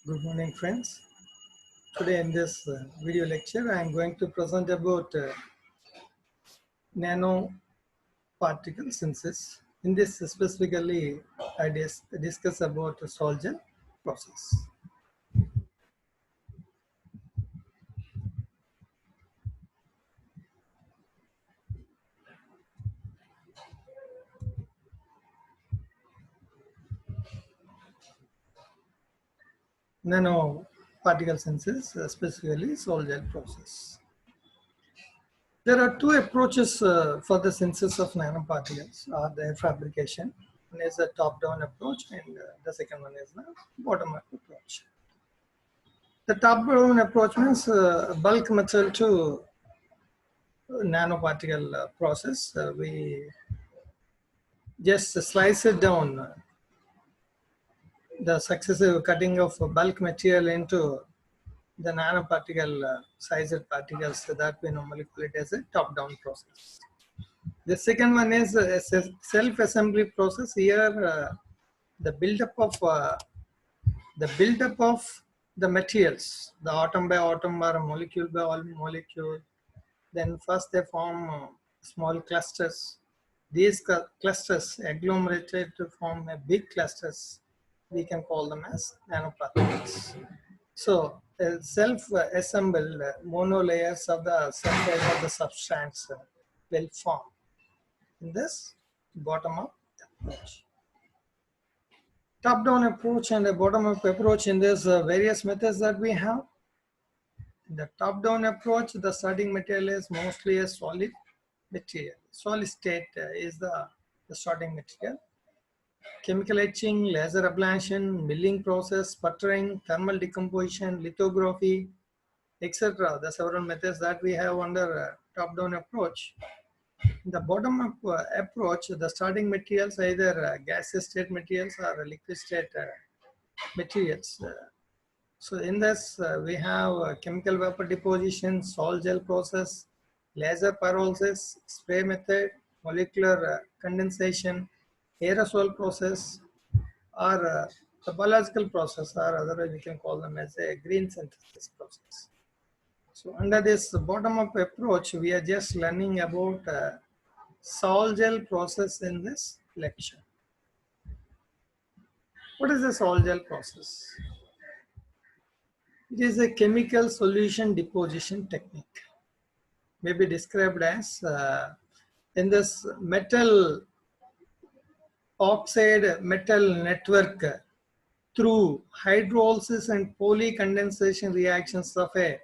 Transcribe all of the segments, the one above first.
Good morning, friends. Today in this video lecture, I am going to present about nanoparticle synthesis. In this specifically, I discuss about the Sol-Gel process. Nanoparticle synthesis, specifically Sol-Gel process. There are two approaches for the synthesis of nanoparticles, their fabrication. One is a top-down approach and the second one is the bottom-up approach. The top-down approach means bulk method to nanoparticle process. We just slice it down, the successive cutting of bulk material into the nanoparticle sized particles that we normally call it as a top-down process. The second one is a self-assembly process. Here, the buildup of the materials, the atom by atom or molecule by molecule. Then first they form small clusters. These clusters agglomerated to form a big clusters. We can call them as nanoparticles. So self-assembled monolayers of the surface of the substance will form in this bottom-up approach. Top-down approach and a bottom-up approach in this various methods that we have. In the top-down approach, the starting material is mostly a solid material. Solid state is the starting material. Chemical etching, laser ablation, milling process, sputtering, thermal decomposition, lithography, etc. The several methods that we have under top-down approach. In the bottom-up approach, the starting materials either gaseous state materials or liquid state materials. So in this, we have chemical vapor deposition, Sol-Gel process, laser pyrolysis, spray method, molecular condensation, aerosol process, or the biological process, or otherwise we can call them as a green synthesis process. So under this bottom-up approach, we are just learning about Sol-Gel process in this lecture. What is the Sol-Gel process? It is a chemical solution deposition technique. May be described as in this metal oxide metal network through hydrolysis and polycondensation reactions of a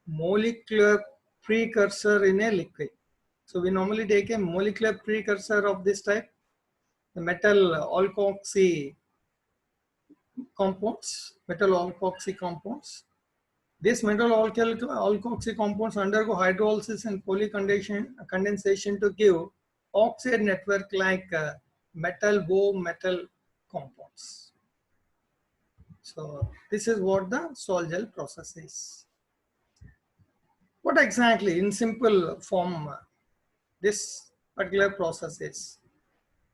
molecular precursor in a liquid. So we normally take a molecular precursor of this type, the metal alkoxy compounds, These metal alkoxy compounds undergo hydrolysis and polycondensation to give oxide network like metal compounds. So this is what the Sol-Gel process is. What exactly, in simple form, this particular process is?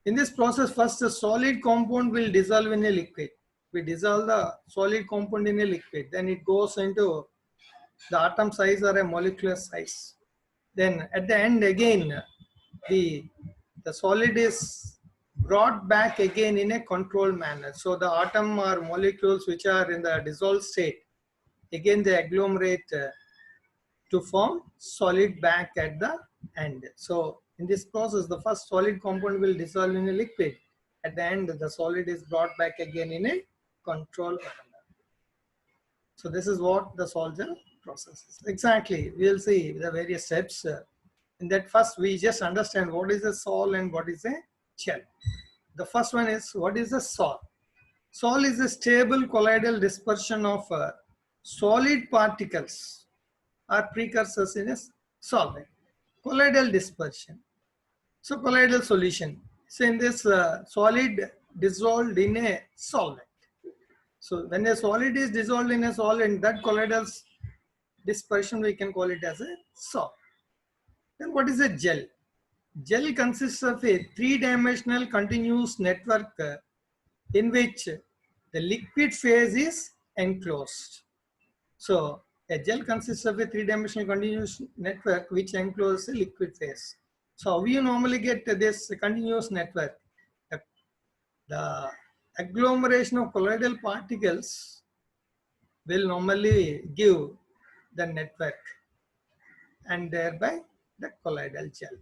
In this process, first a solid compound will dissolve in a liquid. We dissolve the solid compound in a liquid, then it goes into the atom size or a molecular size. Then at the end again, the solid is brought back again in a controlled manner. So the atom or molecules which are in the dissolved state, again they agglomerate to form solid back at the end. So in this process, the first solid compound will dissolve in a liquid. At the end, the solid is brought back again in a controlled manner. So this is what the Sol-Gel process is. Exactly, we'll see the various steps. In that first, we just understand what is a Sol and what is a Gel. The first one is, what is a Sol? Sol is a stable colloidal dispersion of solid particles or precursors in a solvent. Colloidal dispersion. So colloidal solution. So in this solid dissolved in a solvent. So when a solid is dissolved in a solvent, that colloidal dispersion we can call it as a Sol. Then what is a gel? Gel consists of a three-dimensional continuous network in which the liquid phase is enclosed. So a gel consists of a three-dimensional continuous network which encloses a liquid phase. So how you normally get this continuous network? The agglomeration of colloidal particles will normally give the network and thereby the colloidal gel.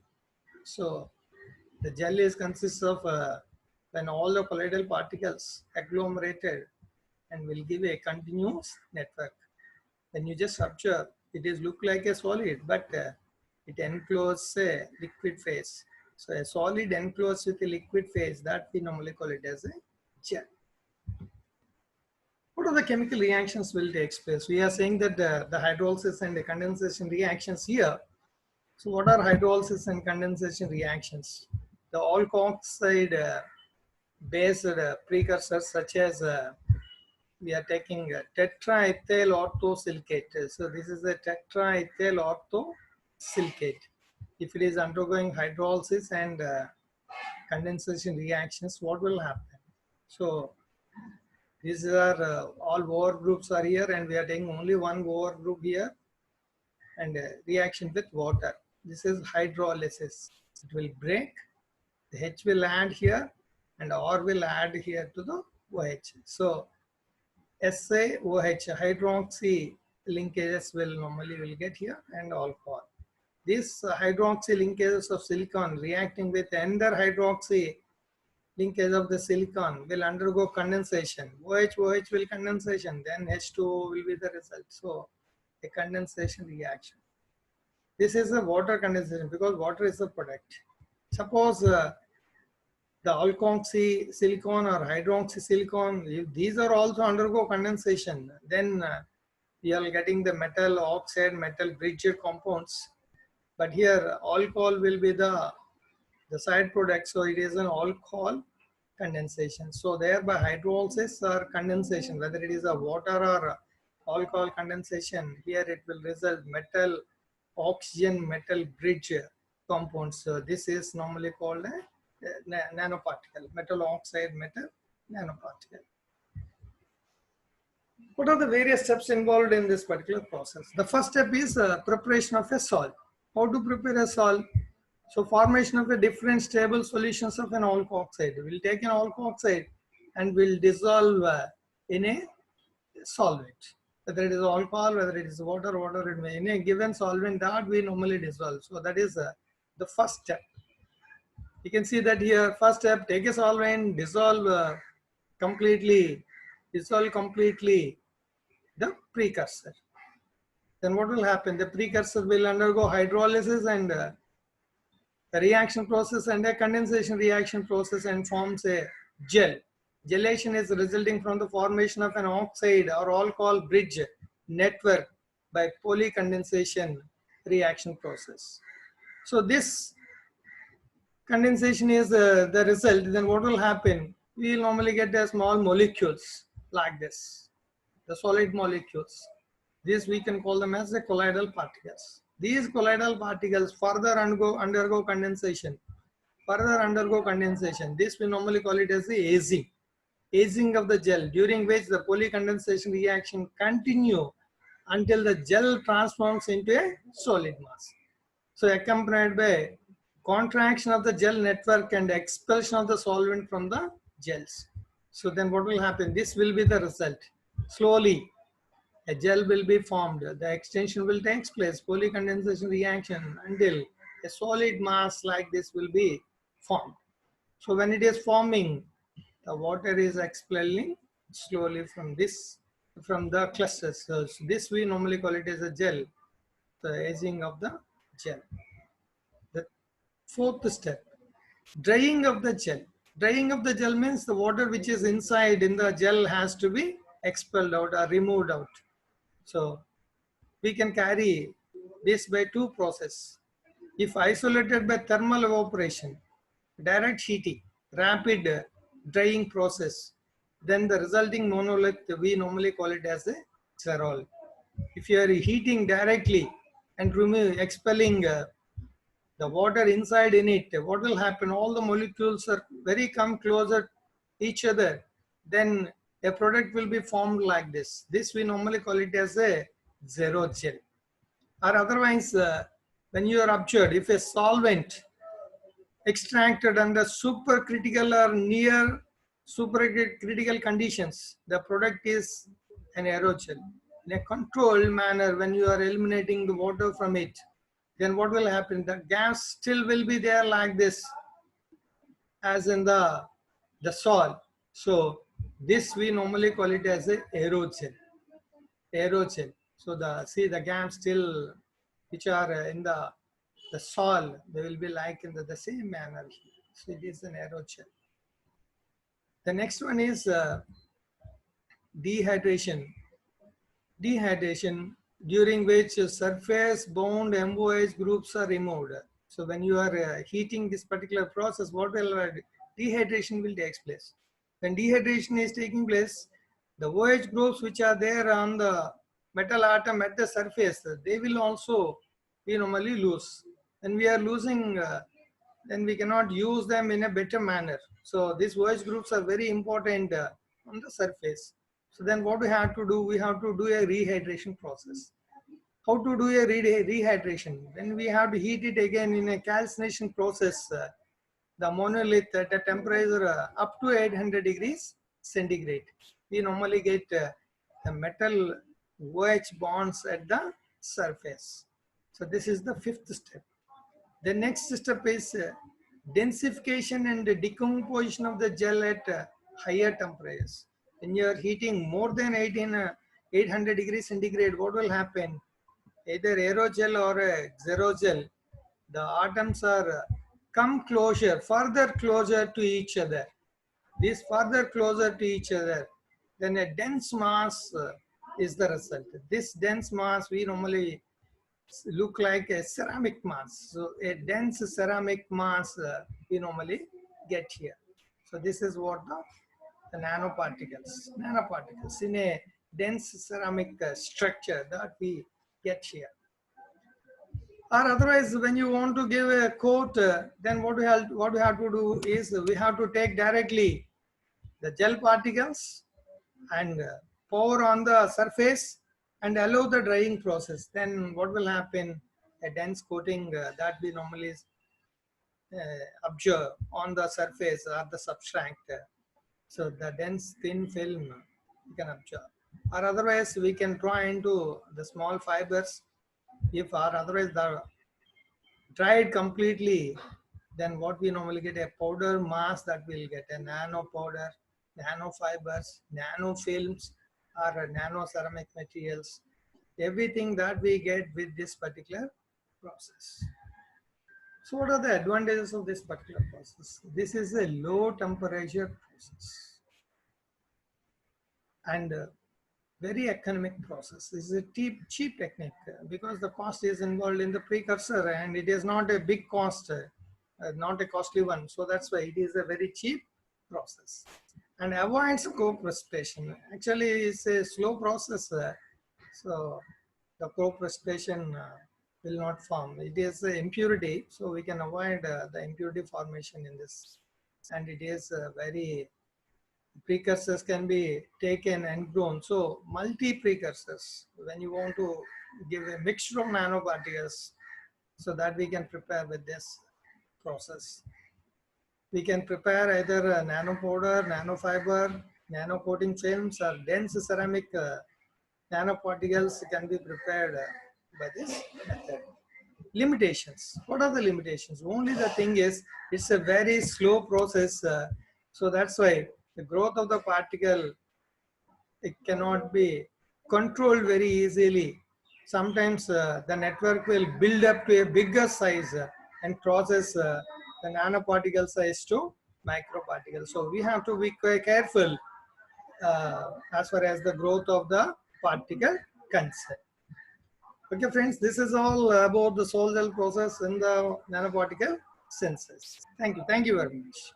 So the gel is consists of when all the colloidal particles agglomerated and will give a continuous network. When you just observe, it is look like a solid, but it encloses a liquid phase. So a solid enclosed with a liquid phase, that we normally call it as a gel. What are the chemical reactions will take place? We are saying that the hydrolysis and the condensation reactions here. So what are hydrolysis and condensation reactions? The alkoxide based precursors such as we are taking tetraethyl orthosilicate. So this is a tetraethyl orthosilicate. If it is undergoing hydrolysis and condensation reactions, what will happen? So these are all OR groups are here, and we are taking only one OR group here, and reaction with water. This is hydrolysis. It will break, the H will add here, and R will add here to the OH. So SaOH, hydroxy linkages will normally get here, and alcohol. These hydroxy linkages of silicon reacting with ender hydroxy linkage of the silicon will undergo condensation. OH will condensation, then H2O will be the result. So a condensation reaction. This is a water condensation because water is the product. Suppose the alkoxy silicon or hydroxy silicon, if these are also undergo condensation, then we are getting the metal oxide, metal bridge compounds. But here alcohol will be the side product, so it is an alcohol condensation. So thereby hydrolysis or condensation, whether it is a water or alcohol condensation, here it will result metal oxygen metal bridge compounds. So this is normally called a nanoparticle, metal oxide metal nanoparticle. What are the various steps involved in this particular process? The first step is preparation of a salt. How to prepare a salt? So formation of a different stable solutions of an alkoxide. We'll take an alkoxide and we'll dissolve in a solvent. Whether it is alcohol, whether it is water, in a given solvent that we normally dissolve. So that is the first step. You can see that here, first step, take a solvent, dissolve completely the precursor. Then what will happen? The precursor will undergo hydrolysis and the reaction process and a condensation reaction process and forms a gel. Gelation is resulting from the formation of an oxide or alcohol bridge network by polycondensation reaction process. So this condensation is the result. Then what will happen? We will normally get the small molecules like this, the solid molecules. This we can call them as the colloidal particles. These colloidal particles further undergo condensation. This we normally call it as the aging. Aging of the gel, during which the polycondensation reaction continue until the gel transforms into a solid mass. So accompanied by contraction of the gel network and expulsion of the solvent from the gels. So then what will happen? This will be the result. Slowly a gel will be formed. The extension will take place, polycondensation reaction, until a solid mass like this will be formed. So when it is forming, the water is expelling slowly from the clusters. So this we normally call it as a gel, the aging of the gel. The fourth step, drying of the gel. Drying of the gel means the water which is inside in the gel has to be expelled out or removed out. So we can carry this by two processes. If isolated by thermal evaporation, direct heating, rapid drying process, then the resulting monolith, we normally call it as a cerol. If you are heating directly and expelling the water inside in it, what will happen? All the molecules are very come closer each other. Then a product will be formed like this. This we normally call it as a aerogel. Or otherwise, when you are observed, if a solvent extracted under supercritical or near supercritical conditions, the product is an aerogel. In a controlled manner, when you are eliminating the water from it, then what will happen? The gas still will be there like this, as in the soil. So this we normally call it as a aerogel. Aerogel. So the gas still which are in the soil, they will be like in the same manner. So it is an aerogel. The next one is dehydration. Dehydration, during which surface bound MOH groups are removed. So when you are heating this particular process, what will dehydration will take place? When dehydration is taking place, the OH groups which are there on the metal atom at the surface, they will also be normally lose. When we are losing, then we cannot use them in a better manner. So these OH groups are very important on the surface. So then what we have to do, we have to do a rehydration process. How to do a rehydration? Then we have to heat it again in a calcination process. The monolith at a temperature up to 800 degrees centigrade. We normally get the metal OH bonds at the surface. So this is the fifth step. The next step is densification and decomposition of the gel at higher temperatures. When you are heating more than 800 degrees centigrade, what will happen? Either aerogel or xerogel, the atoms are come closer, further closer to each other. This further closer to each other, then a dense mass is the result. This dense mass we normally look like a ceramic mass. So a dense ceramic mass we normally get here. So this is what the nanoparticles in a dense ceramic structure that we get here. Or otherwise, when you want to give a coat, then what we have to do is we have to take directly the gel particles and pour on the surface and allow the drying process. Then what will happen? A dense coating that we normally observe on the surface or the substrate. So the dense thin film we can observe. Or otherwise we can draw into the small fibers. If or otherwise the dried completely, then what we normally get a powder mass that we'll get a nano powder, nano fibers, nano films, or nano ceramic materials. Everything that we get with this particular process. So what are the advantages of this particular process? This is a low temperature process and very economic process. This is a cheap technique because the cost is involved in the precursor and it is not a big cost, not a costly one. So that's why it is a very cheap process and avoids co-precipitation. Actually, it's a slow process. So the co-precipitation will not form. It is impurity, so we can avoid the impurity formation in this. And it is very precursors can be taken and grown. So multi-precursors, when you want to give a mixture of nanoparticles, so that we can prepare with this process. We can prepare either a nano powder, nanofiber, nano coating films, or dense ceramic nanoparticles can be prepared by this method. Limitations. What are the limitations? Only the thing is, it's a very slow process. So that's why the growth of the particle, it cannot be controlled very easily. Sometimes the network will build up to a bigger size and process the nanoparticle size to microparticles. So we have to be quite careful as far as the growth of the particle concerned. Okay, friends, this is all about the Sol-Gel process in the nanoparticle synthesis. Thank you. Thank you very much.